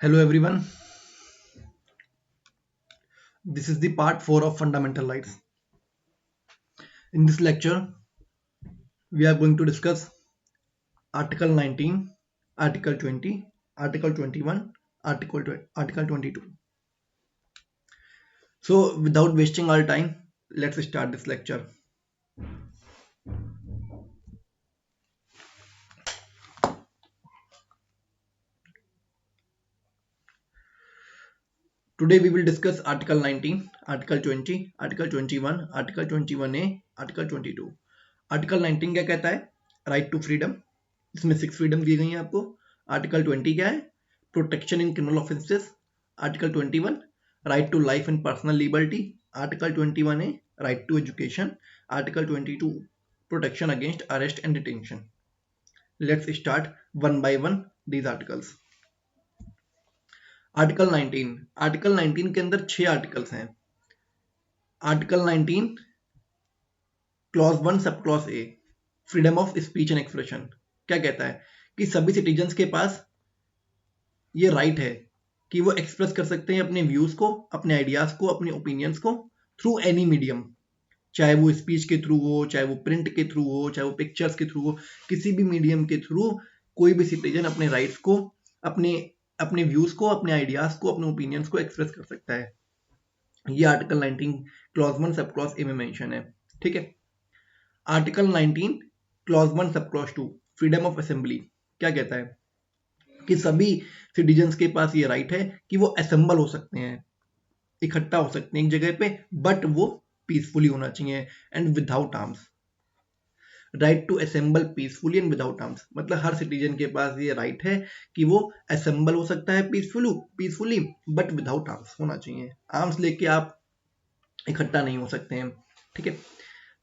Hello everyone, this is the part 4 of fundamental rights. In this lecture, we are going to discuss Article 19, Article 20, Article 21, Article 22. So, without wasting our time, let's start this lecture. Today we will discuss Article 19, Article 20, Article 21, Article 21A, Article 22. Article 19 क्या कहता है? Right to freedom, इसमें 6 freedom दी गई हैं आपको. Article 20 क्या है? Protection in criminal offences. Article 21 right to life and personal liberty. Article 21A right to education. Article 22 protection against arrest and detention. Let's start one by one these articles. Article 19 के अंदर 6 articles हैं. Article 19 clause 1 sub clause A, freedom of speech and expression. क्या कहता है कि सभी citizens के पास ये राइट है कि वो एक्सप्रेस कर सकते हैं अपने व्यूज को, अपने आइडियाज को, अपने ओपिनियंस को थ्रू एनी मीडियम, चाहे वो स्पीच के थ्रू हो, चाहे वो प्रिंट के थ्रू हो, चाहे वो पिक्चर्स के थ्रू हो. किसी भी मीडियम के थ्रू कोई भी सिटीजन अपने राइट्स को, अपने अपने व्यूज को, अपने आइडियाज को, अपने ओपिनियंस को एक्सप्रेस कर सकता है. ये आर्टिकल 19 क्लॉज 1 सब क्लॉज ए में मेंशन है. ठीक है. Article 19 clause 1 sub clause 2 freedom of assembly. क्या कहता है कि सभी सिटीजन्स के पास ये राइट है कि वो असेंबल हो सकते हैं, इकट्ठा हो सकते हैं एक जगह पे, बट वो पीसफुली होना चाहिए and without arms. Right to assemble peacefully and without arms मतलब हर सिटीजन के पास ये राइट है कि वो असेंबल हो सकता है पीसफुली बट विदाउट आर्म्स होना चाहिए. आर्म्स लेके आप इकट्ठा नहीं हो सकते हैं. ठीक है.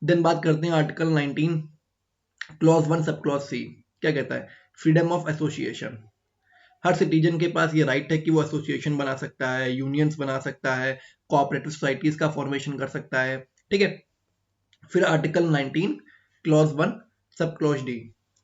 देन बात करते हैं आर्टिकल 19 क्लॉज 1 सब क्लॉज सी. क्या कहता है? Freedom of association. Her citizen के पास ये राइट है कि वो एसोसिएशन बना सकता है, यूनियंस बना सकता है, कोऑपरेटिव सोसाइटीज का फॉर्मेशन कर सकता है. ठीक है. फिर article 19 clause 1 sub clause D,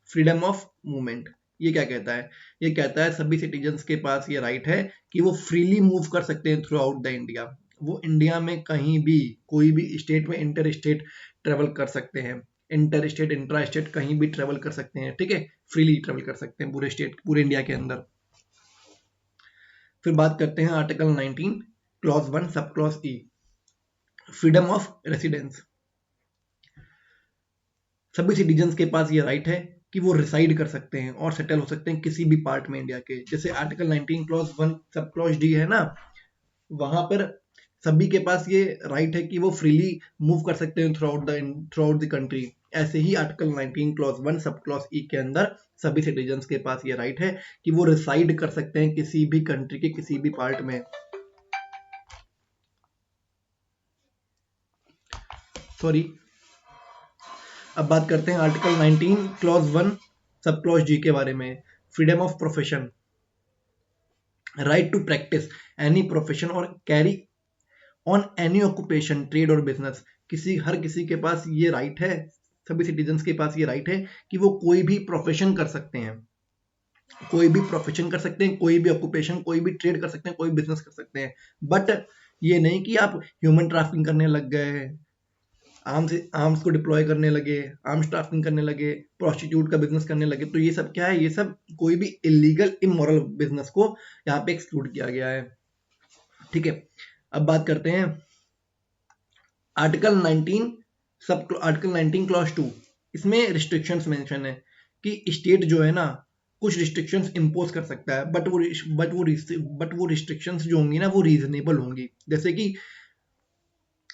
freedom of movement. ये क्या कहता है? ये कहता है सभी सिटीजन्स के पास ये राइट है कि वो फ्रीली मूव कर सकते हैं थ्रू आउट द इंडिया. वो इंडिया में कहीं भी, कोई भी स्टेट में इंटर स्टेट ट्रेवल कर सकते हैं, इंटर स्टेट, इंट्रा स्टेट कहीं भी ट्रेवल कर सकते हैं. ठीक है. फ्रीली ट्रेवल कर सकते हैं पूरे स्टेट, पूरे इंडिया के अंदर. फिर बात करते हैं article 19 clause 1 sub clause E, freedom of residence. सभी सिटीजन्स के पास ये राइट है कि वो रिसाइड कर सकते हैं और सेटल हो सकते हैं किसी भी पार्ट में इंडिया के. जैसे article 19 clause 1 sub clause D है ना, वहां पर सभी के पास ये राइट है कि वो फ्रीली मूव कर सकते हैं थ्रू आउट द कंट्री. ऐसे ही आर्टिकल 19 क्लॉज 1 सब क्लॉज ई के अंदर सभी सिटीजन्स के पास ये राइट है कि वो रिसाइड कर सकते हैं किसी भी कंट्री के किसी भी पार्ट में. सॉरी. अब बात करते हैं आर्टिकल 19 क्लॉज 1 सब क्लॉज जी के बारे में. Freedom of profession, right to practise any profession और carry on any occupation, trade और बिजनेस. हर किसी के पास ये राइट है, सभी सिटीजन्स के पास ये राइट है कि वो कोई भी प्रोफेशन कर सकते हैं, कोई भी प्रोफेशन कर सकते हैं, कोई भी ऑक्यूपेशन, कोई भी ट्रेड कर सकते हैं, कोई बिजनेस कर सकते हैं. बट ये नहीं कि आप ह्यूमन ट्रैफिकिंग करने लग गए, आर्म्स को डिप्लॉय करने लगे, आर्म्स ट्रैफिकिंग करने लगे, प्रोस्टिट्यूट का बिजनेस करने लगे. तो ये सब क्या है? ये सब कोई भी इलीगल इमोरल बिजनेस को यहाँ पे एक्सक्लूड किया गया है. ठीक है. अब बात करते हैं आर्टिकल 19 क्लॉज 2. इसमें रिस्ट्रिक्शंस मेंशन है कि स्टेट जो है ना कुछ रिस्ट्रिक्शंस इम्पोज कर सकता है, बट वो रिस्ट्रिक्शंस जो होंगी ना वो रीजनेबल होंगी. जैसे कि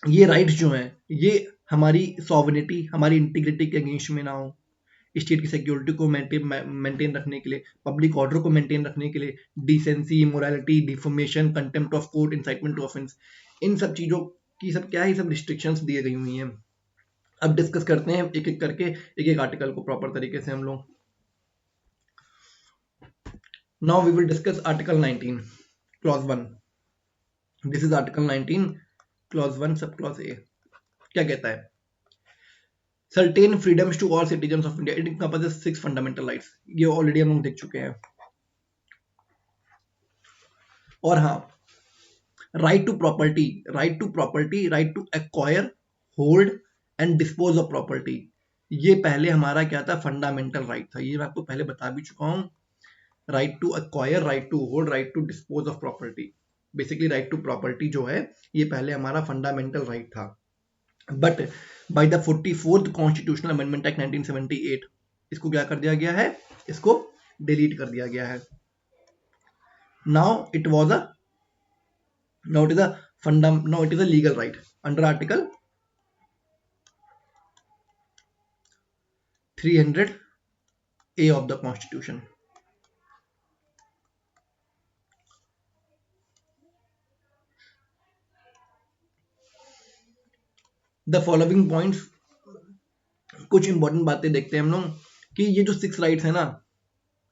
ये राइट्स जो हैं ये हमारी सॉवरेनिटी, हमारी इंटीग्रिटी के अगेंस्ट में ना हो, स्टेट की सिक्योरिटी को मेंटेन रखने के लिए, पब्लिक ऑर्डर को मेंटेन रखने के लिए, decency, morality, deformation, contempt of court, incitement to offence, इन सब चीजों की सब क्या है, ये सब रिस्ट्रिक्शंस दिए गई हुई हैं. अब डिस्कस करते हैं एक एक करके एक एक आर्टिकल को प्रॉपर तरीके से हम लोग. Now we will discuss article 19 clause 1. This is article 19 clause 1 sub clause A. क्या कहता है? Certain freedoms to all citizens of India, it encompasses 6 fundamental rights. ये ऑलरेडी हम लोग देख चुके हैं. और हाँ, right to property, right to property, right to acquire, hold and dispose of property, ये पहले हमारा क्या था, फंडामेंटल राइट था। ये मैं आपको पहले बता भी चुका हूँ। Right to acquire, right to hold, right to dispose of property, basically right to property जो है ये पहले हमारा फंडामेंटल राइट था। But by the 44th constitutional amendment act 1978 इसको क्या कर दिया गया है, इसको डिलीट कर दिया गया है। Now it was a now it is a now it is a legal right under article 300A of the constitution. The following points, कुछ इंपॉर्टेंट बातें देखते हैं हम लोग कि ये जो 6 राइट्स है ना,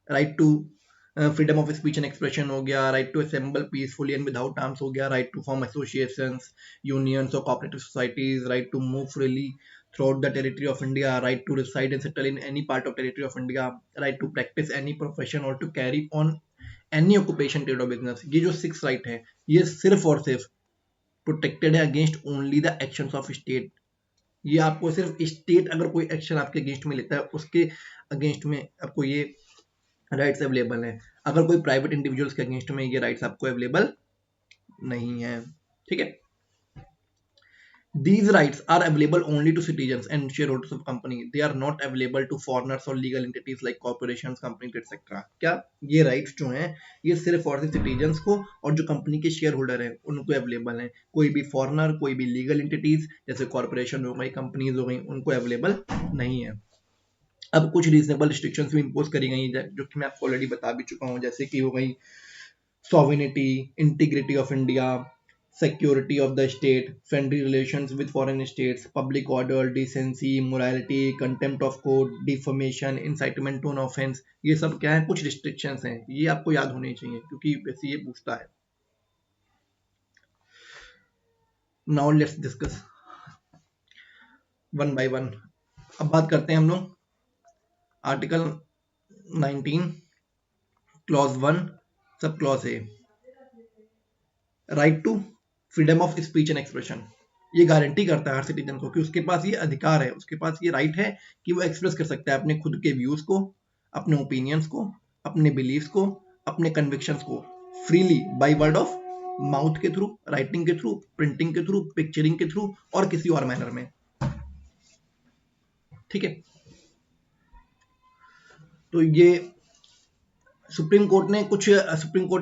right to freedom of speech and expression हो गया, right to assemble peacefully and without arms हो गया, right to form associations, unions और cooperative societies, right to move freely throughout the territory of India, right to reside and settle in any part of territory of India, right to practice any profession or to carry on any occupation, trade or business, ये जो 6 right है ये सिर्फ और सिर्फ protected है against only the actions of state. ये आपको सिर्फ स्टेट अगर कोई एक्शन आपके अगेंस्ट में लेता है उसके अगेंस्ट में आपको ये राइट्स अवेलेबल हैं। अगर कोई प्राइवेट इंडिविजुअल्स के अगेंस्ट में ये राइट्स आपको अवेलेबल नहीं है, ठीक है। These rights are available only to citizens and shareholders of company. They are not available to foreigners or legal entities like corporations, companies, etc. क्या ये rights जो हैं ये सिर्फ और सिर्फ citizens को और जो कंपनी के शेयर होल्डर हैं उनको अवेलेबल हैं। कोई भी फॉरनर, कोई भी लीगल एंटिटीज जैसे कॉर्पोरेशन हो गई, कंपनीज हो गई, उनको अवेलेबल नहीं है। अब कुछ रीजनेबल रिस्ट्रिक्शंस भी इम्पोज करी गई जो कि मैं आपको ऑलरेडी बता भी चुका हूँ, जैसे कि हो गई sovereignty, integrity of India, security of the state, friendly relations with foreign states, public order, decency, morality, contempt of court, defamation, incitement to an offense, ये सब क्या है, कुछ restrictions हैं, ये आपको याद होने चाहिए क्योंकि वैसे ये पूछता है। Now let's discuss one by one. अब बात करते हैं हम लोग article 19 clause 1 sub clause A, right to freedom of speech and expression. ये गारंटी करता है हर सिटीजन को कि उसके पास ये अधिकार है, उसके पास ये राइट है कि वो एक्सप्रेस कर सकता है अपने खुद के व्यूज को, अपने ओपिनियंस को, अपने बिलीव्स को, अपने कन्विक्शंस को freely by word of mouth के थ्रू, राइटिंग के थ्रू, प्रिंटिंग के थ्रू, पिक्चरिंग के थ्रू और किसी और मैनर में, ठीक है। तो ये सुप्रीम कोर्ट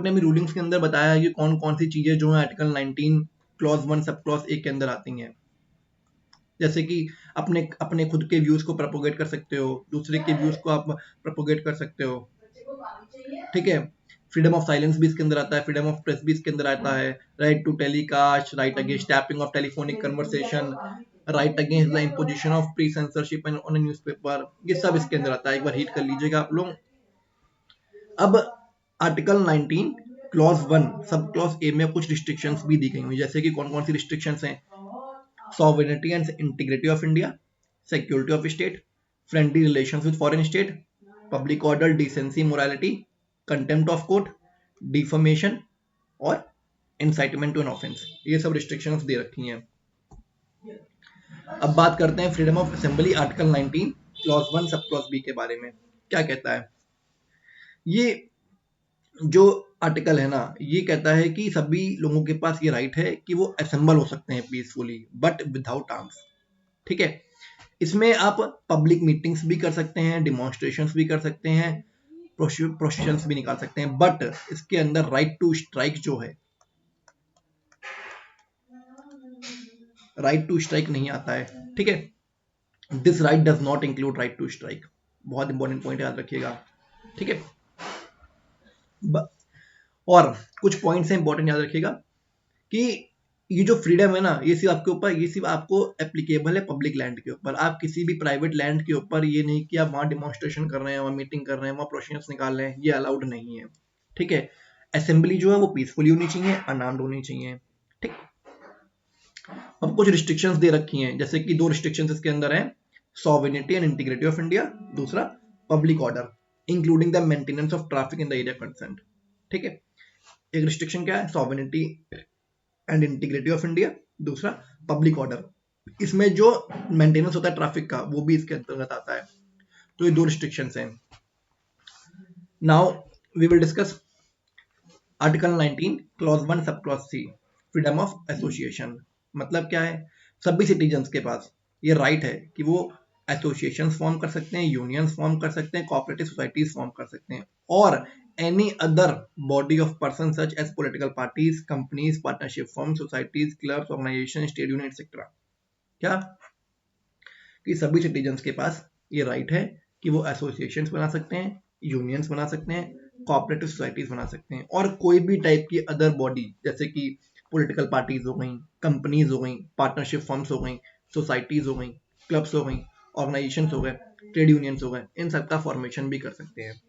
ने भी रूलिंग्स के अंदर बताया है कि कौन कौन सी चीजें जो है आर्टिकल 19 क्लॉज 1 सब क्लॉज ए के अंदर आती हैं। जैसे कि अपने अपने खुद के व्यूज को प्रोपोगेट कर सकते हो, दूसरे के व्यूज को आप प्रोपोगेट कर सकते हो, ठीक है। फ्रीडम ऑफ साइलेंस भी इसके अंदर आता है, फ्रीडम ऑफ प्रेस भी इसके अंदर आता है, right to telecast, right against tapping of telephonic conversation, right against the imposition of pre censorship on a newspaper, ये सब इसके अंदर आता है। एक बार रीड कर लीजिएगा आप लोग। अब आर्टिकल 19 क्लॉज 1 सब क्लॉज ए में कुछ रिस्ट्रिक्शंस भी दी गई हुई, जैसे कि कौन कौन सी रिस्ट्रिक्शंस हैं, sovereignty and integrity of India, security of state, friendly relations with foreign state, public order, decency, morality, contempt of court, defamation और incitement to an offense, ये सब restrictions दे रखी हैं। अब बात करते हैं freedom of assembly article 19 clause 1 sub clause B के बारे में क्या कहता है। ये जो आर्टिकल है ना ये कहता है कि सभी लोगों के पास ये राइट है कि वो असेंबल हो सकते हैं पीसफुली बट विदाउट आर्म्स, ठीक है। इसमें आप पब्लिक मीटिंग्स भी कर सकते हैं, डिमॉन्स्ट्रेशंस भी कर सकते हैं, प्रोसेशंस भी निकाल सकते हैं, बट इसके अंदर राइट टू स्ट्राइक जो है, राइट टू स्ट्राइक नहीं आता है, ठीक है। This right does not include right to strike, बहुत इंपॉर्टेंट पॉइंट याद रखिएगा, ठीक है। और कुछ पॉइंट्स हैं इंपॉर्टेंट याद रखिएगा कि ये जो फ्रीडम है ना ये सिर्फ आपके ऊपर, ये सिर्फ आपको एप्लीकेबल है पब्लिक लैंड के ऊपर। आप किसी भी प्राइवेट लैंड के ऊपर ये नहीं कि आप वहां डिमॉन्स्ट्रेशन कर रहे हैं, वहां मीटिंग कर रहे हैं, वहां प्रोसेशंस निकाल रहे हैं, ये अलाउड नहीं है, ठीक है। असेंबली जो है वो पीसफुली होनी चाहिए, अनआर्म्ड होनी चाहिए, ठीक। अब कुछ रिस्ट्रिक्शंस दे रखी हैं, जैसे कि 2 रिस्ट्रिक्शंस इसके अंदर हैं, sovereignty and integrity of India, दूसरा public order including the maintenance of traffic in the area concerned, ठीक है। एक रिस्ट्रिक्शन क्या है, sovereignty and integrity of India, दूसरा पब्लिक ऑर्डर, इसमें जो मेंटेनेंस होता है ट्रैफिक का वो भी इसके अंतर्गत आता है। तो ये दो रिस्ट्रिक्शंस हैं। Now we will discuss article 19 clause 1 sub clause C, freedom of association. मतलब क्या है, सभी सिटीजन्स के पास ये राइट है कि वो एसोसिएशंस फॉर्म कर सकते हैं, यूनियंस फॉर्म कर सकते हैं, कोऑपरेटिव सोसाइटीज फॉर्म कर सकते हैं, और any other body of person such as political parties, companies, partnership firm, societies, clubs, organisation, state union etcetera. क्या कि सभी सिटीजन्स के पास ये राइट है कि वो एसोसिएशंस बना सकते हैं, यूनियंस बना सकते हैं, कोऑपरेटिव सोसाइटीज बना सकते हैं, और कोई भी टाइप की अदर बॉडी जैसे कि पॉलिटिकल पार्टीज हो गई, कंपनीज हो गई, पार्टनरशिप फर्म्स हो गई, सोसाइटीज हो गई, क्लब्स हो गई, ऑर्गेनाइजेशन हो गए, ट्रेड यूनियंस हो गए, इन सब का फॉर्मेशन भी कर सकते हैं।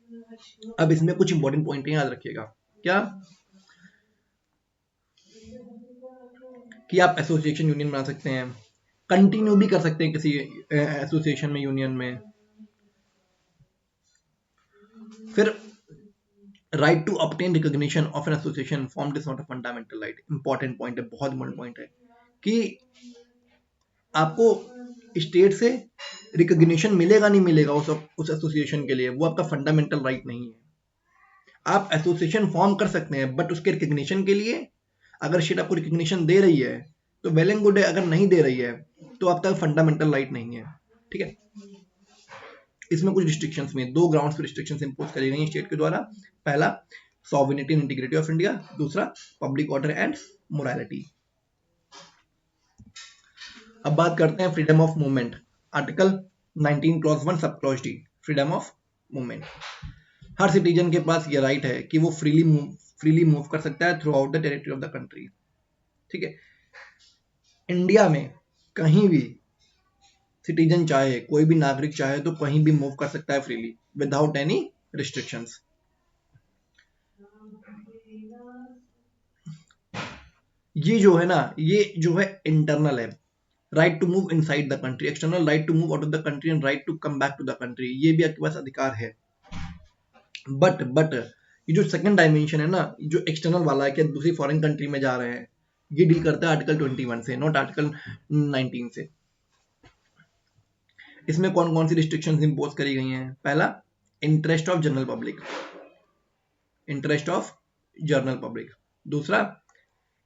अब इसमें कुछ इंपॉर्टेंट पॉइंट याद रखिएगा, क्या कि आप एसोसिएशन यूनियन बना सकते हैं, कंटिन्यू भी कर सकते हैं किसी एसोसिएशन में, यूनियन में। फिर right to obtain recognition of an association form is not a fundamental right. Important point है, बहुत इंपॉर्टेंट पॉइंट है कि आपको स्टेट से रिकॉग्निशन मिलेगा नहीं मिलेगा उस एसोसिएशन के लिए, वो आपका फंडामेंटल राइट नहीं है। आप एसोसिएशन फॉर्म कर सकते हैं, बट उसके रिकॉग्निशन के लिए अगर स्टेट आपको रिकॉग्निशन दे रही है तो वेल एंड गुड है, अगर नहीं दे रही है तो आपका फंडामेंटल राइट नहीं है। ठीक है, इसमें कुछ रिस्ट्रिक्शंस में दो ग्राउंड्स पर रिस्ट्रिक्शंस इंपोज करी गई हैं स्टेट के द्वारा। पहला sovereignty and integrity of India, दूसरा पब्लिक ऑर्डर एंड मोरालिटी। अब बात करते हैं freedom of movement, article 19 clause 1 sub clause D, freedom of movement. Her citizen के पास ये राइट है कि वो फ्रीली मूव कर सकता है through out the territory of the country. ठीक है, इंडिया में कहीं भी सिटीजन चाहे, कोई भी नागरिक चाहे तो कहीं भी मूव कर सकता है फ्रीली विदाउट एनी रिस्ट्रिक्शंस। ये जो है ना, ये जो है इंटरनल है, right to move inside the country, external right to move out of the country and right to come back to the country, ये भी आपके पास अधिकार है। बट ये जो सेकंड डायमेंशन है ना, जो एक्सटर्नल वाला है कि दूसरी फॉरेन कंट्री में जा रहे हैं, ये डील करता है आर्टिकल 21 से, नॉट आर्टिकल 19 से। इसमें कौन कौन सी रिस्ट्रिक्शंस इंपोज करी गई हैं? पहला, interest of general public, interest of general public. दूसरा,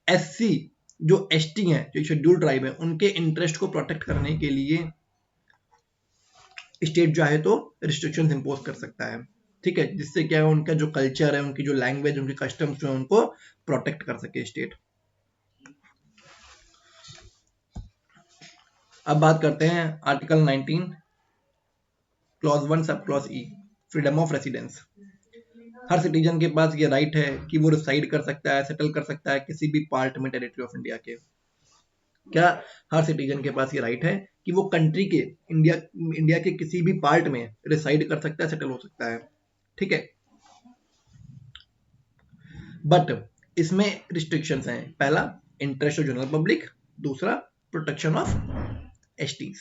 एससी जो एसटी हैं, जो शेड्यूल्ड ट्राइब है, उनके इंटरेस्ट को प्रोटेक्ट करने के लिए स्टेट चाहे तो रिस्ट्रिक्शंस इंपोज कर सकता है। ठीक है, जिससे क्या है, उनका जो कल्चर है, उनकी जो लैंग्वेज, उनके कस्टम्स जो है, उनको प्रोटेक्ट कर सके स्टेट। अब बात करते हैं article 19 clause 1 sub clause E, freedom of residence. Her citizen के पास ये राइट है कि वो रिसाइड कर सकता है, सेटल कर सकता है किसी भी पार्ट में टेरिटरी ऑफ इंडिया के। क्या हर सिटीजन के पास ये राइट है कि वो कंट्री के, इंडिया के किसी भी पार्ट में रिसाइड कर सकता है, सेटल हो सकता है। ठीक है, बट इसमें रिस्ट्रिक्शंस हैं। पहला, इंटरेस्ट ऑफ जनरल पब्लिक, दूसरा, प्रोटेक्शन ऑफ एसटीज,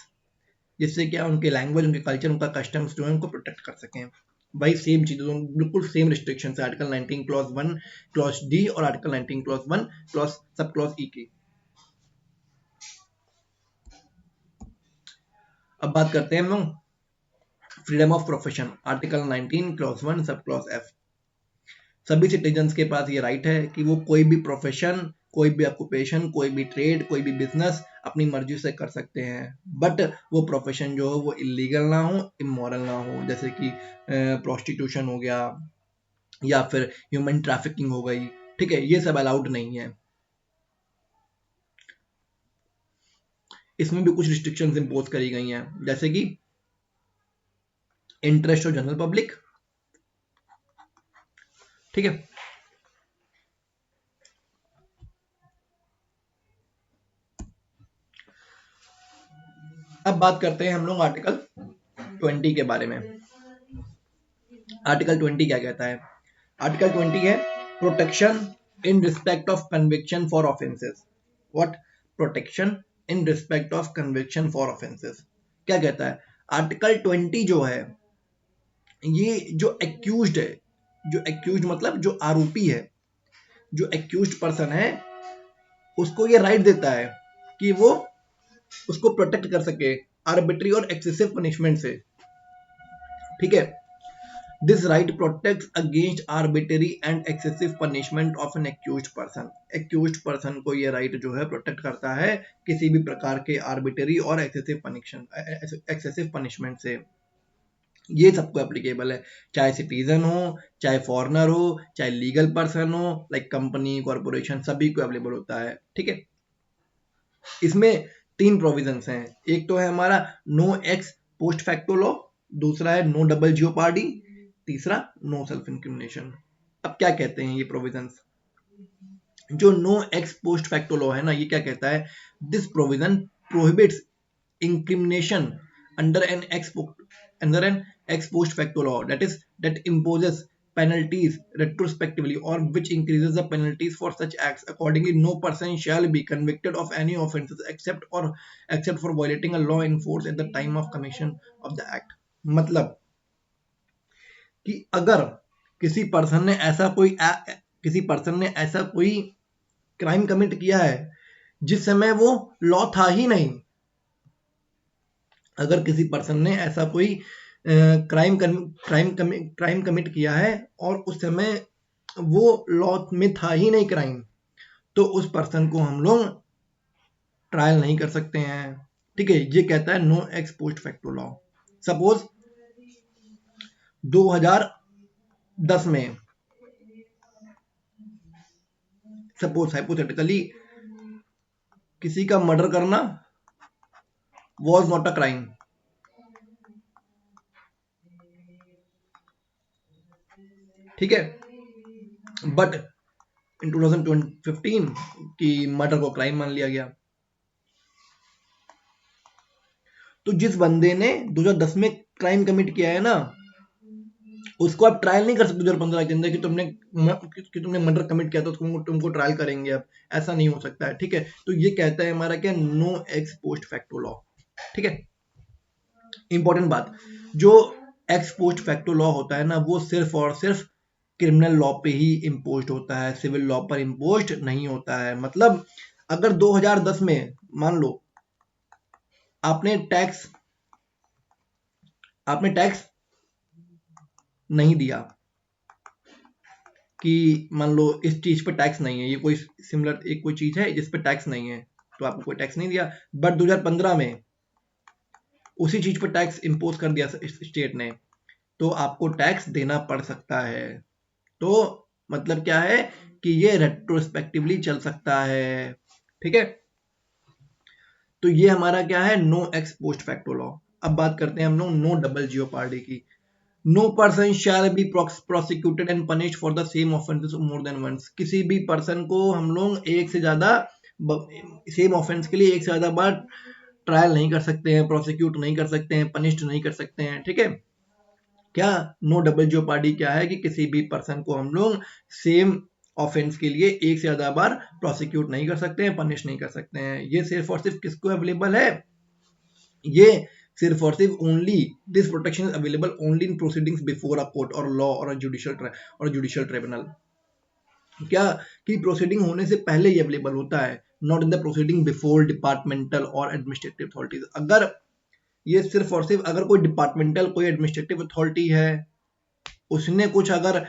जिससे क्या उनके लैंग्वेज, उनके कल्चर, उनका कस्टम्स जो है उनको प्रोटेक्ट कर सकें। भाई सेम चीज, बिल्कुल सेम रिस्ट्रिक्शन है आर्टिकल 19 क्लॉज 1 क्लॉज डी और article 19 clause 1 clause sub clause ई की। अब बात करते हैं हम लोग freedom of profession, article 19 clause 1 sub clause F. सभी सिटीजन्स के पास ये राइट है कि वो कोई भी प्रोफेशन, कोई भी ऑक्यूपेशन, कोई भी ट्रेड, कोई भी बिजनेस अपनी मर्जी से कर सकते हैं, बट वो प्रोफेशन जो हो वो इलीगल ना हो, इमोरल ना हो, जैसे कि प्रोस्टिट्यूशन हो गया या फिर ह्यूमन ट्रैफिकिंग हो गई। ठीक है, ये सब अलाउड नहीं है। इसमें भी कुछ रिस्ट्रिक्शंस इंपोज करी गई हैं, जैसे कि इंटरेस्ट ऑफ जनरल पब्लिक। ठीक है, अब बात करते हैं हम लोग आर्टिकल 20 के बारे में। आर्टिकल 20 क्या कहता है? आर्टिकल 20 है protection in respect of conviction for offences. What? Protection in respect of conviction for offences. क्या कहता है आर्टिकल 20 जो है, ये जो एक्यूज्ड है, जो एक्यूज्ड मतलब जो आरोपी है, जो एक्यूज्ड पर्सन है उसको ये राइट देता है कि वो उसको प्रोटेक्ट कर सके आर्बिट्री और एक्सेसिव पनिशमेंट से। ठीक है, this right protects against arbitrary and excessive punishment of N accused person. Accused person को ये राइट जो है प्रोटेक्ट करता है किसी भी प्रकार के आर्बिट्री और एक्सेसिव पनिशमेंट से। ये सबको एप्लीकेबल है, चाहे सिटीजन हो, चाहे फॉरेनर हो, चाहे लीगल पर्सन हो, लाइक कंपनी, कॉर्पोरेशन, सभी को अवेलेबल होता है। ठीक है, इसमें 3 प्रोविजंस हैं। एक तो है हमारा no ex post facto law, दूसरा है नो डबल जियोपार्डी, तीसरा नो सेल्फ इंक्रिमिनेशन। अब क्या कहते हैं ये प्रोविजंस? जो no ex post facto law है ना, ये क्या कहता है? This provision prohibits incrimination under an ex post facto law, that imposes penalties retrospectively or which increases the penalties for such acts. Accordingly, no person shall be convicted of any offences except for violating a law in force at the time of commission of the act. मतलब कि अगर किसी person ने ऐसा कोई crime commit किया है जिस समय वो लॉ था ही नहीं, अगर किसी पर्सन ने ऐसा कोई क्राइम कमिट किया है और उस समय वो लॉ में था ही नहीं क्राइम, तो उस पर्सन को हम लोग ट्रायल नहीं कर सकते हैं। ठीक है, ये कहता है no ex post facto law. Suppose 2010 में, सपोज हाइपोथेटिकली, किसी का मर्डर करना वॉज नॉट अ क्राइम। ठीक है, बट इन 2015 की मर्डर को क्राइम मान लिया गया। तो जिस बंदे ने 2010 में क्राइम कमिट किया है ना, उसको आप ट्रायल नहीं कर सकते 2015 के अंदर कि तुमने मर्डर कमिट किया तो तुमको ट्रायल करेंगे। अब ऐसा नहीं हो सकता है। ठीक है, तो ये कहता है हमारा क्या, no ex post facto law. ठीक है, इंपॉर्टेंट बात, जो एक्स पोस्ट फैक्टो लॉ होता है ना, वो सिर्फ और सिर्फ क्रिमिनल लॉ पे ही इम्पोज्ड होता है, सिविल लॉ पर इम्पोज्ड नहीं होता है। मतलब अगर 2010 में मान लो आपने टैक्स नहीं दिया, कि मान लो इस चीज पे टैक्स नहीं है, ये कोई सिमिलर एक कोई चीज है जिस पे टैक्स नहीं है, तो आपको कोई टैक्स नहीं दिया, बट 2015 में उसी चीज पर टैक्स इम्पोज कर दिया स्टेट ने, तो आपको टैक्स देना पड़ सकता है। तो मतलब क्या है कि ये रेट्रोस्पेक्टिवली चल सकता है। ठीक है, तो ये हमारा क्या है, no ex post facto law. अब बात करते हैं हम लोग नो डबल जियोपार्डी की। No person shall be prosecuted and punished for the same offences more than once. किसी भी पर्सन को हम लोग एक से ज्यादा सेम ऑफेंस के लिए एक से ज्यादा बार ट्रायल नहीं कर सकते हैं, प्रोसिक्यूट नहीं कर सकते हैं, पनिश्ड नहीं कर सकते हैं। ठीक है, क्या नो डबल जियोपार्डी क्या है कि किसी भी पर्सन को हम लोग सेम ऑफेंस के लिए एक से ज्यादा बार प्रोसिक्यूट नहीं कर सकते हैं, पनिश नहीं कर सकते हैं। ये सिर्फ और सिर्फ किसको अवेलेबल है? ये सिर्फ और सिर्फ only this protection is available only in proceedings before a court और लॉ और जुडिशियल ट्रिब्यूनल। क्या कि प्रोसीडिंग होने से पहले ही अवेलेबल होता है, not in the proceeding before departmental और एडमिनिस्ट्रेटिव अथॉरिटीज। अगर ये सिर्फ और सिर्फ अगर कोई डिपार्टमेंटल कोई एडमिनिस्ट्रेटिव अथॉरिटी है, उसने कुछ अगर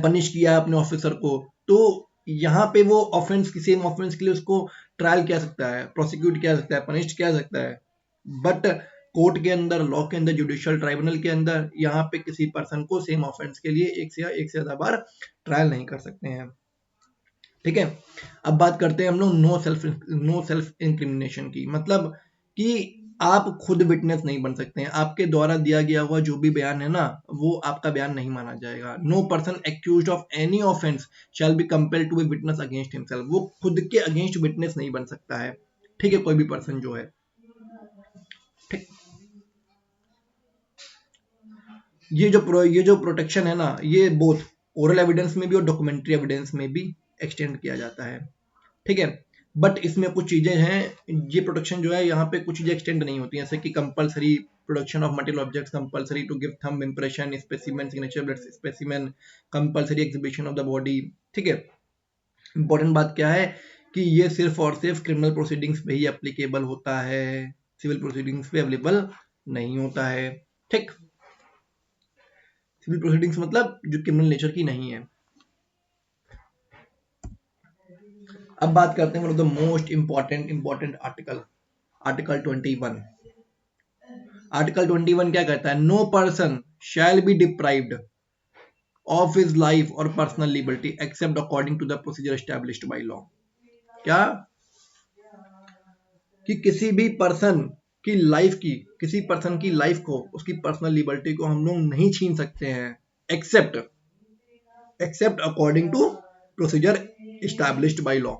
पनिश किया अपने ऑफिसर को, तो यहाँ पे वो ऑफेंस की सेम ऑफेंस के लिए उसको ट्रायल किया सकता है, प्रोसिक्यूट किया सकता है, पनिश किया सकता है। बट कोर्ट के अंदर, लॉ के अंदर, जुडिशियल ट्राइब्यूनल के अंदर यहाँ पे किसी पर्सन को सेम ऑफेंस के लिए एक से ज्यादा बार ट्रायल नहीं कर सकते हैं। ठीक है, अब बात करते हैं हम लोग नो सेल्फ इंक्रिमिनेशन की। मतलब कि आप खुद विटनेस नहीं बन सकते हैं, आपके द्वारा दिया गया हुआ जो भी बयान है ना, वो आपका बयान नहीं माना जाएगा। No person accused of any offence shall be compelled to be witness against himself. वो खुद के अगेंस्ट विटनेस नहीं बन सकता है। ठीक है, कोई भी पर्सन जो है। ठीक, ये जो प्रोटेक्शन है ना, ये बोथ ओरल एविडेंस में भी और डॉक्यूमेंट्री एविडेंस में भी एक्सटेंड किया जाता है। ठीक है, बट इसमें कुछ चीजें हैं, ये प्रोटेक्शन जो है यहाँ पे कुछ चीजें एक्सटेंड नहीं होती हैं, जैसे कि compulsory production of material objects, compulsory to give thumb impression, specimen signature blood specimen, compulsory exhibition of the body. ठीक है, इंपॉर्टेंट बात क्या है कि ये सिर्फ और सिर्फ क्रिमिनल प्रोसीडिंग्स पे ही एप्लीकेबल होता है, सिविल प्रोसीडिंग्स पे अवेलेबल नहीं होता है। ठीक, सिविल प्रोसीडिंग्स मतलब जो क्रिमिनल नेचर की नहीं है। अब बात करते हैं one of the most important article, article 21। Article 21 क्या कहता है? No person shall be deprived of his life और personal liberty except according to the procedure established by law. क्या? कि किसी भी पर्सन की लाइफ की, किसी पर्सन की लाइफ को, उसकी पर्सनल लिबर्टी को हम लोग नहीं छीन सकते हैं except according to procedure established by law.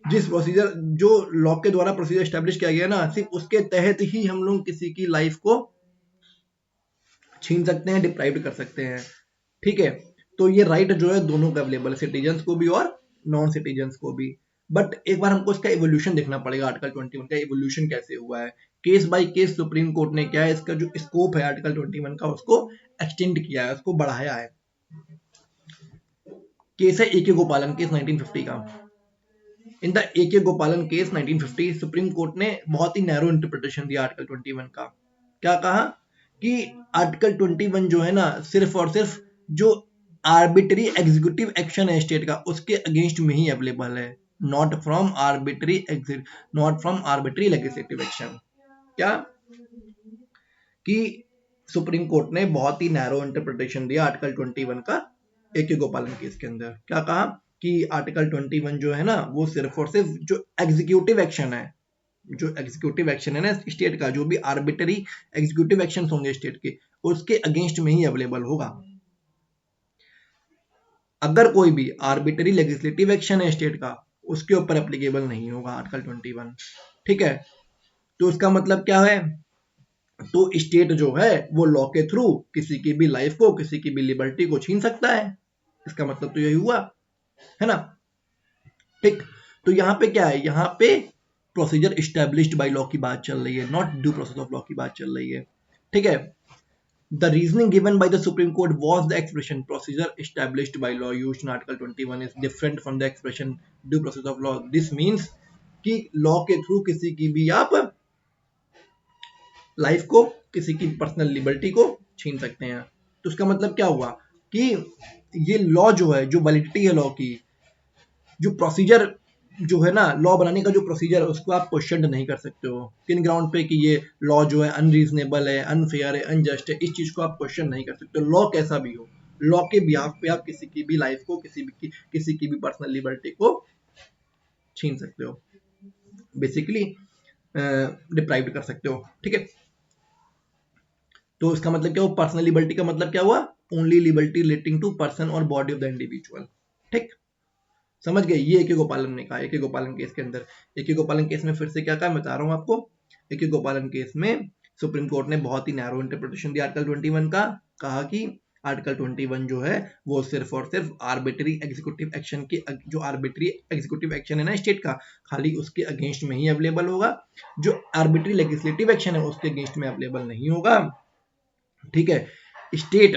जिस प्रोसीजर, जो लॉ के द्वारा प्रोसीजर एस्टैब्लिश किया गया ना, सिर्फ उसके तहत ही हम लोग किसी की लाइफ को छीन सकते हैं, डिप्राइव कर सकते हैं। ठीक है, तो ये राइट जो है दोनों का अवेलेबल है, सिटीजन्स को भी और नॉन सिटीजन्स को भी। बट एक बार हमको इसका एवोल्यूशन देखना पड़ेगा, आर्टिकल 21 का एवोल्यूशन कैसे हुआ है। Case by case supreme court ने क्या है, इसका जो स्कोप है आर्टिकल 21 का, उसको एक्सटेंड किया है, उसको बढ़ाया है। केस है ए.के. गोपालन केस 1950 का। In the A K. Gopalan case 1950 supreme court ने बहुत ही नैरो इंटरप्रिटेशन दिया आर्टिकल 21 का। क्या कहा कि आर्टिकल 21 जो है ना, सिर्फ और सिर्फ जो आर्बिट्री एग्जीक्यूटिव एक्शन है स्टेट का, उसके अगेंस्ट में ही अवेलेबल है, not from arbitrary legislative action. क्या? कि सुप्रीम कोर्ट ने बहुत ही नैरो इंटरप्रिटेशन दिया आर्टिकल 21 का ए.के. गोपालन केस के अंदर। क्या कहा कि आर्टिकल 21 जो है ना, वो सिर्फ और सिर्फ जो एग्जीक्यूटिव एक्शन है, जो एग्जीक्यूटिव एक्शन है ना स्टेट का, जो भी आर्बिट्री एग्जीक्यूटिव एक्शन होंगे स्टेट के, उसके अगेंस्ट में ही अवेलेबल होगा। अगर कोई भी आर्बिट्री लेजिस्लेटिव एक्शन है स्टेट का, उसके ऊपर एप्लीकेबल नहीं होगा आर्टिकल 21। ठीक है, तो उसका मतलब क्या है? तो स्टेट जो है वो लॉ के थ्रू किसी की भी लाइफ को, किसी की भी लिबर्टी को छीन सकता है। इसका मतलब तो यही हुआ, है ना? ठीक, तो यहाँ पे क्या है? यहाँ पे प्रोसीजर इस्टेब्लिश्ड बाय लॉ की बात चल रही है, not due process of law की बात चल रही है। ठीक है, the reasoning given by the supreme court was the expression procedure established by law used in article 21 is different from the expression due process of law. This means कि law के through किसी की भी आप लाइफ को, किसी की personal liberty को छीन सकते हैं। तो उसका मतलब क्या हुआ कि ये लॉ जो है, जो वैलिडिटी है लॉ की, जो प्रोसीजर जो है ना, लॉ बनाने का जो प्रोसीजर है, उसको आप क्वेश्चन नहीं कर सकते हो। किन ग्राउंड पे? कि ये लॉ जो है अनरीजनेबल है, अनफेयर है, अनजस्ट है, इस चीज को आप क्वेश्चन नहीं कर सकते। लॉ कैसा भी हो, लॉ के बिहाफ पे आप किसी की भी लाइफ को, किसी की भी पर्सनल लिबर्टी को छीन सकते हो, बेसिकली डिप्राइव कर सकते हो। ठीक है, तो इसका मतलब क्या हुआ? पर्सनल लिबर्टी का मतलब क्या हुआ? Only liberty relating to person और बॉडी ऑफ द इंडिविजुअल। ठीक, समझ गए? ये ए.के. गोपालन ने कहा, ए.के. गोपालन केस के अंदर। ए.के. गोपालन केस में फिर से क्या कहा, बता रहा हूं आपको। ए.के. गोपालन केस में सुप्रीम कोर्ट ने बहुत ही नैरो इंटरप्रिटेशन दिया आर्टिकल 21 का। कहा कि आर्टिकल 21 जो है वो सिर्फ और सिर्फ आर्बिट्री एग्जीक्यूटिव एक्शन के, जो आर्बिट्री एग्जीक्यूटिव एक्शन है ना स्टेट का, खाली उसके अगेंस्ट में ही अवेलेबल होगा। जो आर्बिट्री लेजिस्लेटिव एक्शन है उसके अगेंस्ट में अवेलेबल नहीं होगा। ठीक है, स्टेट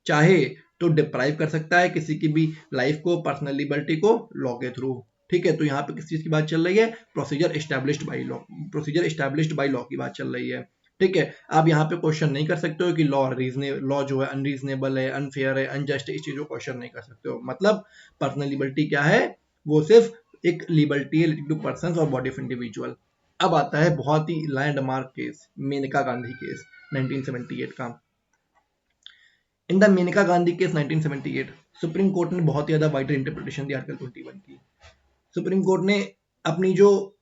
चाहे तो डिप्राइव कर सकता है किसी की भी लाइफ को, पर्सनल लिबर्टी को, लॉ के थ्रू। ठीक है, तो यहाँ पे किस चीज की बात चल रही है? Procedure established by law, procedure established by law की बात चल रही है। ठीक है, आप यहाँ पे क्वेश्चन नहीं कर सकते हो कि लॉ जो है अनरीजनेबल है, अनफेयर है, अनजस्ट है, इस चीज को क्वेश्चन नहीं कर सकते हो। मतलब पर्सनल लिबर्टी क्या है? वो सिर्फ एक लिबर्टी है टू पर्सन और बॉडी ऑफ इंडिविजुअल। अब आता है बहुत ही landmark case, Menaka Gandhi case 1978 का। In the Menaka Gandhi case 1978 Supreme court ने बहुत ही ज्यादा वाइडर इंटरप्रिटेशन दी आर्टिकल 21 की। सुप्रीम कोर्ट ने अपनी जो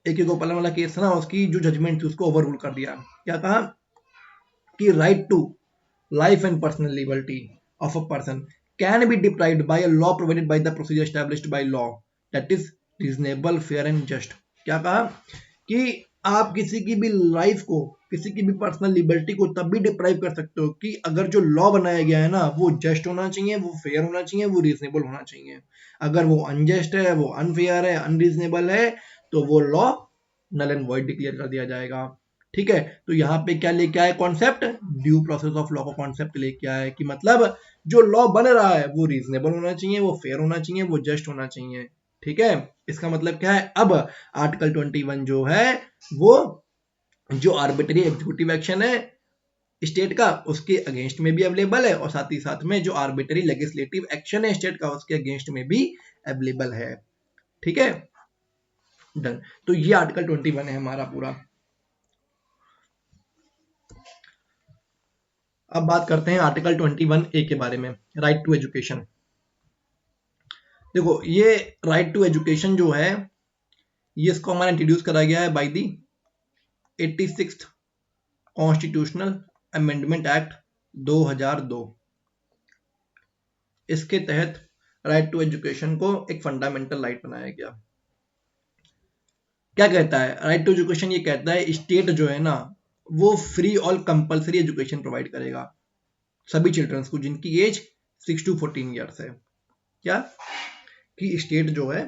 ए.के. गोपालन वाला केस था ना, उसकी जो जजमेंट थी उसको ओवर रूल कर दिया। क्या कहा कि right to life and personal liberty of a person can be deprived by a law provided by the procedure established by law that is reasonable, fair and just. क्या कहा कि आप किसी की भी लाइफ को, किसी की भी पर्सनल लिबर्टी को तब भी डिप्राइव कर सकते हो कि अगर जो लॉ बनाया गया है ना वो जस्ट होना चाहिए, वो फेयर होना चाहिए, वो रीजनेबल होना चाहिए। अगर वो अनजस्ट है, वो अनफेयर है, अनरीजनेबल है, तो वो law null and void declare कर दिया जाएगा। ठीक है, तो यहाँ पे क्या लेके आए concept, due process of law का कॉन्सेप्ट लेके आए कि मतलब जो लॉ बन रहा है वो रीजनेबल होना चाहिए, वो फेयर होना चाहिए, वो जस्ट होना चाहिए। ठीक है, इसका मतलब क्या है, अब आर्टिकल 21 जो है वो जो आर्बिट्री एग्जीक्यूटिव एक्शन है स्टेट का उसके अगेंस्ट में भी अवेलेबल है, और साथ ही साथ में जो आर्बिट्री लेजिस्लेटिव एक्शन है स्टेट का उसके अगेंस्ट में भी अवेलेबल है। ठीक है, डन। तो ये आर्टिकल 21 है हमारा पूरा। अब बात करते हैं आर्टिकल 21A के बारे में, राइट टू एजुकेशन। देखो ये राइट टू एजुकेशन जो है ये इसको हमारा इंट्रोड्यूस करा गया है by the 86th constitutional amendment act 2002। इसके तहत राइट टू एजुकेशन को एक फंडामेंटल राइट बनाया गया। क्या कहता है राइट टू एजुकेशन, ये कहता है स्टेट जो है ना वो फ्री और कंपलसरी एजुकेशन प्रोवाइड करेगा सभी चिल्ड्रंस को जिनकी एज 6 to 14 ईयर्स है। क्या कि स्टेट जो है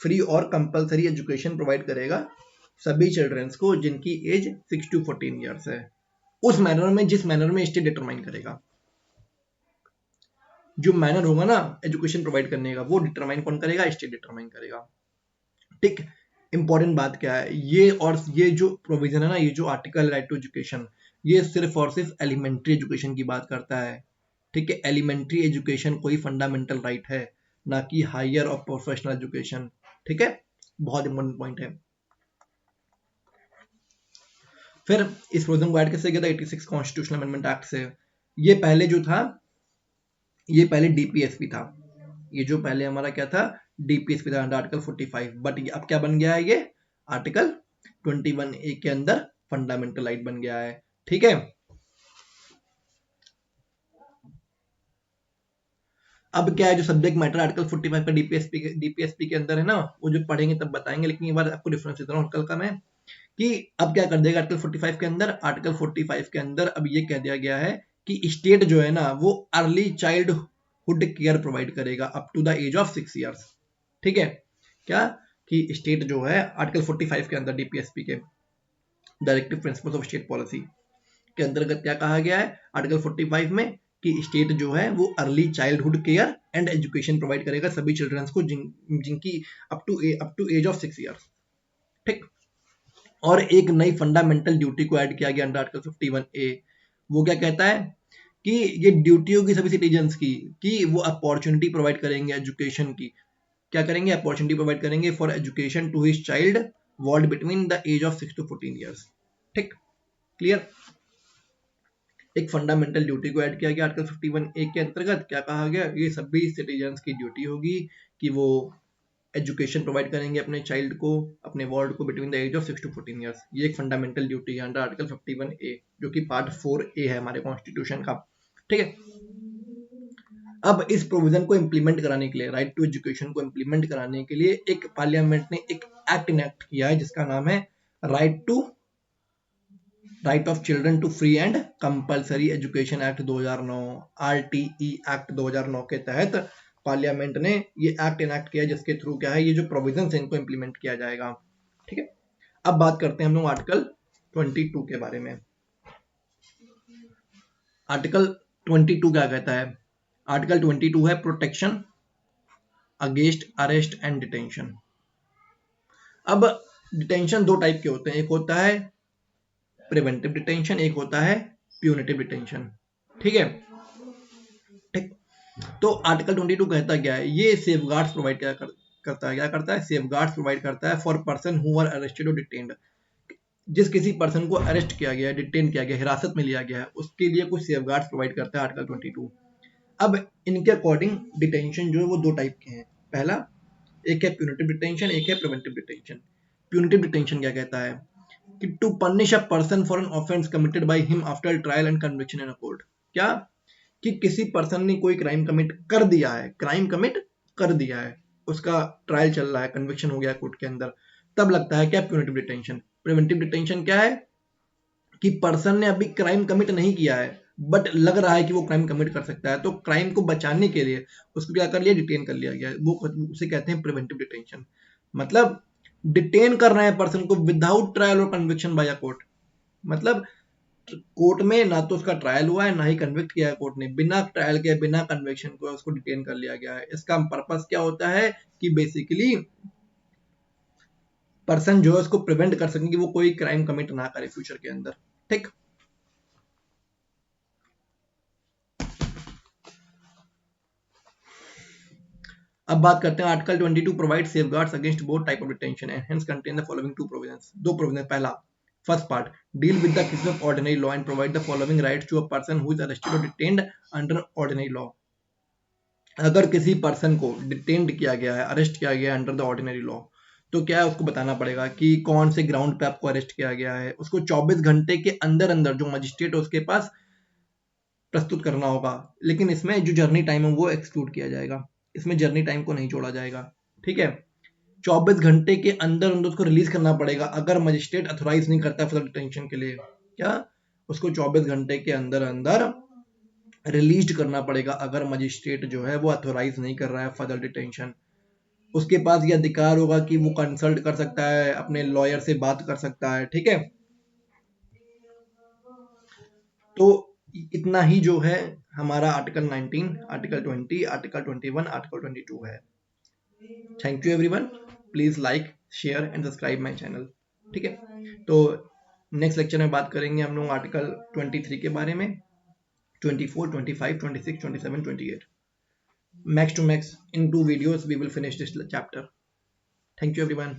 फ्री और कंपलसरी एजुकेशन प्रोवाइड करेगा सभी चिल्ड्रंस को जिनकी एज 6 to 14 ईयर्स है, उस मैनर में जिस मैनर में स्टेट डिटरमाइन करेगा। जो मैनर होगा ना एजुकेशन प्रोवाइड करने का वो डिटरमाइन कौन करेगा, स्टेट डिटरमाइन करेगा। ठीक, इंपॉर्टेंट बात क्या है ये, और ये जो प्रोविजन है ना, ये जो आर्टिकल राइट टू एजुकेशन, ये सिर्फ और सिर्फ एलिमेंट्री एजुकेशन की बात करता है। ठीक है, एलिमेंट्री एजुकेशन कोई फंडामेंटल राइट है, ना कि हायर और प्रोफेशनल एजुकेशन। ठीक है, बहुत इंपॉर्टेंट पॉइंट है। फिर इस प्रोविजन को ऐड कैसे किया था 86 कॉन्स्टिट्यूशनल अमेंडमेंट एक्ट से। ये पहले जो था ये पहले डीपीएसपी था, ये जो पहले हमारा क्या था डीपीएसपी था अंडर आर्टिकल 45, बट अब क्या बन गया है ये आर्टिकल 21A के अंदर फंडामेंटल राइट बन गया है। ठीक है, अब क्या है जो सब्जेक्ट मैटर आर्टिकल 45 का डीपीएसपी के अंदर है ना वो जो पढ़ेंगे तब बताएंगे, लेकिन ये बार आपको डिफरेंस देता हूँ हल्का मैं कि अब क्या कर देगा आर्टिकल 45 के अंदर, आर्टिकल 45 के अंदर अब ये कह दिया गया है कि स्टेट जो है ना वो अर्ली चाइल्डहुड केयर प्रोवाइड करेगा up to the age of 6 years. ठीक है, क्या कि स्टेट जो है आर्टिकल 45 के अंदर डीपीएसपी के directive principles of state policy के अंतर्गत क्या कहा गया है आर्टिकल 45 में कि स्टेट जो है वो early childhood care and education provide करेगा सभी चिल्ड्रंस को जिनकी up to age of 6 years. ठीक, और एक नई फंडामेंटल ड्यूटी को ऐड किया गया अंडर आर्टिकल 51A। वो क्या कहता है कि ये ड्यूटी होगी सभी सिटीजन्स की कि वो अपॉर्चुनिटी प्रोवाइड करेंगे एजुकेशन की। क्या करेंगे, अपॉर्चुनिटी प्रोवाइड करेंगे for education to his child ward between the age of 6 to 14 years. ठीक, क्लियर। एक फंडामेंटल ड्यूटी को ऐड किया गया आर्टिकल 51A के अंतर्गत। क्या कहा गया, ये सभी सिटीजन्स की ड्यूटी होगी कि वो एजुकेशन प्रोवाइड करेंगे अपने चाइल्ड को, अपने वार्ड को between the age of 6 to 14 years. ये एक फंडामेंटल ड्यूटी है अंडर आर्टिकल 51A जो कि पार्ट 4A है हमारे कॉन्स्टिट्यूशन का। ठीक है, अब इस प्रोविजन को इंप्लीमेंट कराने के लिए, राइट टू एजुकेशन को इंप्लीमेंट कराने के लिए एक पार्लियामेंट ने एक एक्ट इनेक्ट किया है जिसका नाम है right of children to free and compulsory education act 2009, RTE act 2009 के तहत पार्लियामेंट ने ये एक्ट इनेक्ट किया जिसके थ्रू क्या है ये जो प्रोविजन है इनको इंप्लीमेंट किया जाएगा। ठीक है, अब बात करते हैं हम लोग आर्टिकल 22 के बारे में। आर्टिकल 22 क्या कहता है, आर्टिकल 22 है protection against arrest and detention. अब डिटेंशन दो टाइप के होते हैं, एक होता है प्रिवेंटिव डिटेंशन, एक होता है प्यूनिटिव डिटेंशन। ठीक है, ठीक, तो आर्टिकल 22 कहता क्या है, ये सेफगार्ड्स प्रोवाइड करता है, क्या करता है, सेफगार्ड्स प्रोवाइड करता है for person who are arrested और डिटेन्ड। जिस किसी पर्सन को अरेस्ट किया गया है, डिटेन किया गया, हिरासत में लिया गया है, उसके लिए कुछ सेफगार्ड्स प्रोवाइड करता है आर्टिकल 22। अब इनके अकॉर्डिंग डिटेंशन जो है वो दो टाइप के हैं। पहला एक है प्यूनिटिव डिटेंशन, एक है प्रिवेंटिव डिटेंशन। प्यूनिटिव डिटेंशन क्या कहता है कि to punish a person for an offence committed by him after trial and conviction in a court. क्या कि किसी पर्सन ने कोई क्राइम कमिट कर दिया है, क्राइम कमिट कर दिया है, उसका ट्रायल चल रहा है, कन्विक्शन हो गया कोर्ट के अंदर, तब लगता है क्या प्यूनिटिव डिटेंशन। प्रिवेंटिव डिटेंशन क्या है कि पर्सन ने अभी क्राइम कमिट नहीं किया है बट लग रहा है कि वो क्राइम कमिट कर सकता है, तो क्राइम को बचाने के लिए उसको क्या कर लिया, डिटेन कर लिया गया, वो उसे कहते हैं प्रिवेंटिव डिटेंशन। मतलब डिटेन कर रहे हैं पर्सन को विदाउट ट्रायल और कन्विक्शन बाय अ कोर्ट। मतलब कोर्ट में ना तो उसका ट्रायल हुआ है ना ही कन्विक्ट किया है कोर्ट ने, बिना ट्रायल के बिना कन्विक्शन को उसको डिटेन कर लिया गया है। इसका पर्पस क्या होता है कि बेसिकली पर्सन जो है उसको प्रिवेंट कर सकें कि वो कोई क्राइम कमिट ना करे फ्यूचर के अंदर। ठीक, अब बात करते हैं article 22 provide safeguards against both type of detention and hence contain the following two provisions. दो प्रोविजन, पहला first part deal with the cases of ordinary law and provide the following rights to a person who is arrested और detained under ordinary law. अगर किसी person को detained किया गया है, arrest किया गया है अंडर द ऑर्डिनरी लॉ, तो क्या है उसको बताना पड़ेगा कि कौन से ग्राउंड पे आपको अरेस्ट किया गया है। उसको 24 घंटे के अंदर अंदर जो मजिस्ट्रेट है उसके पास प्रस्तुत करना होगा। लेकिन इसमें जो जर्नी टाइम है वो एक्सक्लूड किया जाएगा, इसमें जर्नी टाइम को नहीं जोड़ा जाएगा। ठीक है, 24 घंटे के अंदर अंदर उसको रिलीज करना पड़ेगा अगर मजिस्ट्रेट अथोराइज नहीं करता फर्दर डिटेंशन के लिए। क्या, उसको 24 घंटे के अंदर अंदर रिलीज करना पड़ेगा अगर मजिस्ट्रेट जो है वो अथोराइज नहीं कर रहा है फर्दर डिटेंशन। उसके पास ये अधिकार होगा कि वो कंसल्ट कर सकता है, अपने लॉयर से बात कर सकता है। ठीक है, तो इतना ही जो है हमारा आर्टिकल 19, आर्टिकल 20, आर्टिकल 21, आर्टिकल 22 है। Thank you everyone, please like share and subscribe my channel. ठीक है, तो नेक्स्ट लेक्चर में बात करेंगे हम लोग आर्टिकल 23 के बारे में, 24, 25, 26, 27, 28। Max to max in 2 videos we will finish this chapter. Thank you everyone.